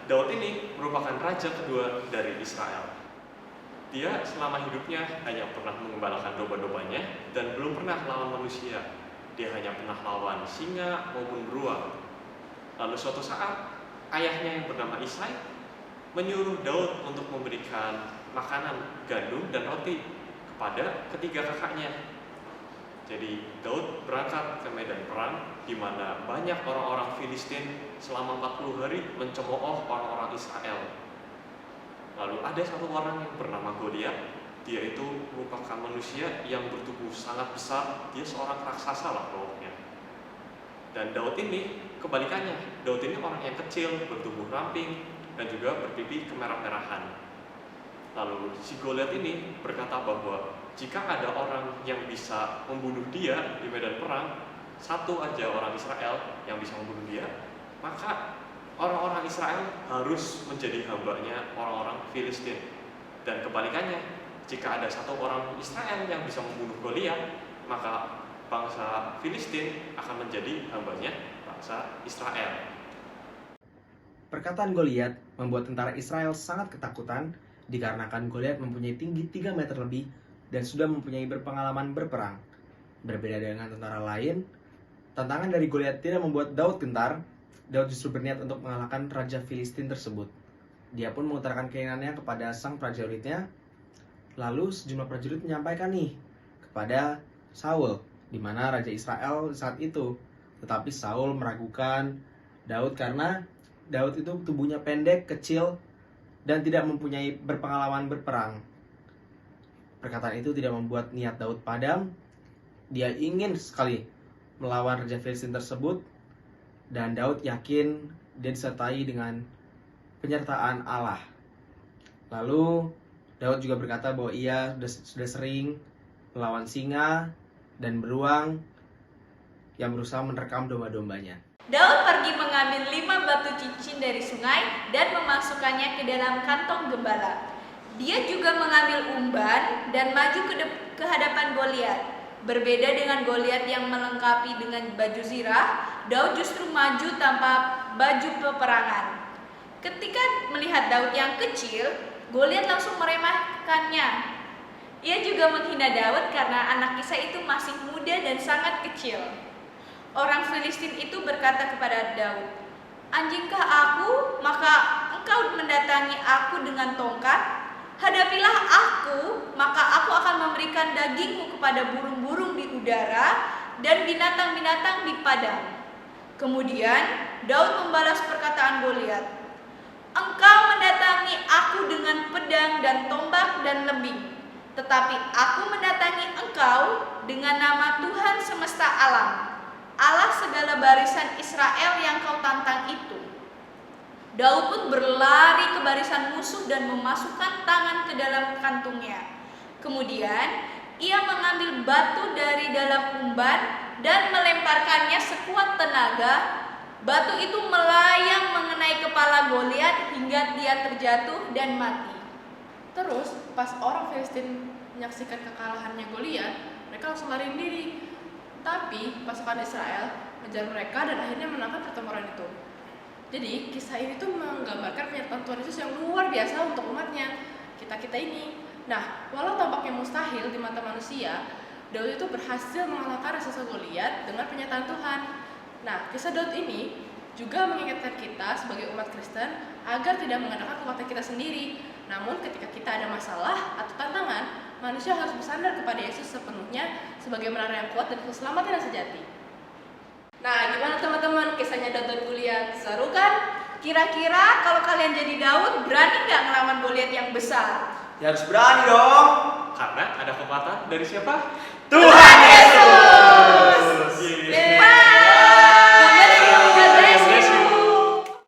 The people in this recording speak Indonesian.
Daud ini merupakan raja kedua dari Israel. Dia selama hidupnya hanya pernah mengembalakan domba-dombanya dan belum pernah lawan manusia. Dia hanya pernah lawan singa maupun beruang. Lalu suatu saat, ayahnya yang bernama Isai menyuruh Daud untuk memberikan makanan gandum dan roti kepada ketiga kakaknya. Jadi Daud berangkat ke medan perang di mana banyak orang-orang Filistin selama 40 hari mencemooh orang-orang Israel. Lalu ada satu orang yang bernama Goliat. Dia itu merupakan manusia yang bertubuh sangat besar. Dia seorang raksasa lah pokoknya. Dan Daud ini kebalikannya. Daud ini orang yang kecil, bertubuh ramping, dan juga berpipi kemerah-merahan. Lalu si Goliat ini berkata bahwa jika ada orang yang bisa membunuh dia di medan perang, satu aja orang Israel yang bisa membunuh dia, maka orang-orang Israel harus menjadi hambanya orang-orang Filistin. Dan kebalikannya, jika ada satu orang Israel yang bisa membunuh Goliat, maka bangsa Filistin akan menjadi hambanya bangsa Israel. Perkataan Goliat membuat tentara Israel sangat ketakutan dikarenakan Goliat mempunyai tinggi 3 meter lebih dan sudah mempunyai berpengalaman berperang. Berbeda dengan tentara lain, tantangan dari Goliat tidak membuat Daud gentar. Daud justru berniat untuk mengalahkan raja Filistin tersebut. Dia pun mengutarakan keinginannya kepada sang prajuritnya. Lalu sejumlah prajurit menyampaikan nih kepada Saul, di mana raja Israel saat itu. Tetapi Saul meragukan Daud karena Daud itu tubuhnya pendek, kecil, dan tidak mempunyai berpengalaman berperang. Perkataan itu tidak membuat niat Daud padam. Dia ingin sekali melawan raja Filistin tersebut, dan Daud yakin dia disertai dengan penyertaan Allah. Lalu Daud juga berkata bahwa ia sudah sering melawan singa dan beruang yang berusaha menerkam domba-dombanya. Daud pergi mengambil 5 batu cincin dari sungai dan memasukkannya ke dalam kantong gembala. Dia juga mengambil umban dan maju ke hadapan Goliat. Berbeda dengan Goliat yang melengkapi dengan baju zirah, Daud justru maju tanpa baju peperangan. Ketika melihat Daud yang kecil, Goliat langsung meremehkannya. Ia juga menghina Daud karena anak Isai itu masih muda dan sangat kecil. Orang Filistin itu berkata kepada Daud, "Anjingkah aku, maka engkau mendatangi aku dengan tongkat? Hadapilah aku, maka aku akan memberikan dagingmu kepada burung-burung di udara dan binatang-binatang di padang." Kemudian Daud membalas perkataan Goliat, "Engkau mendatangi aku dengan pedang dan tombak dan lembing, tetapi aku mendatangi engkau dengan nama Tuhan semesta alam, Allah segala barisan Israel yang kau tantang itu." Daud pun berlari ke barisan musuh dan memasukkan tangan ke dalam kantungnya. Kemudian ia mengambil batu dari dalam umban dan melemparkannya sekuat tenaga. Batu itu melayang mengenai kepala Goliat hingga dia terjatuh dan mati. Terus pas orang Filistin menyaksikan kekalahannya Goliat, mereka langsung lari diri. Tapi pasukan Israel mengejar mereka dan akhirnya menangkan pertempuran itu. Jadi kisah ini tuh menggambarkan penyertaan Tuhan Yesus yang luar biasa untuk umatnya, kita ini. Nah, walau tampaknya mustahil di mata manusia, Daud itu berhasil mengalahkan raksasa Goliat dengan penyertaan Tuhan. Nah, kisah Daud ini juga mengingatkan kita sebagai umat Kristen agar tidak mengandalkan kekuatan kita sendiri. Namun ketika kita ada masalah atau tantangan, manusia harus bersandar kepada Yesus sepenuhnya sebagai menara yang kuat dan keselamatan yang sejati. Nah, gimana teman-teman kisahnya Daud dan Goliat? Seru kan? Kira-kira kalau kalian jadi Daud, berani nggak ngelawan Goliat yang besar? Ya harus berani dong. Karena ada kekuatan dari siapa? Tuhan Yesus. Yeay.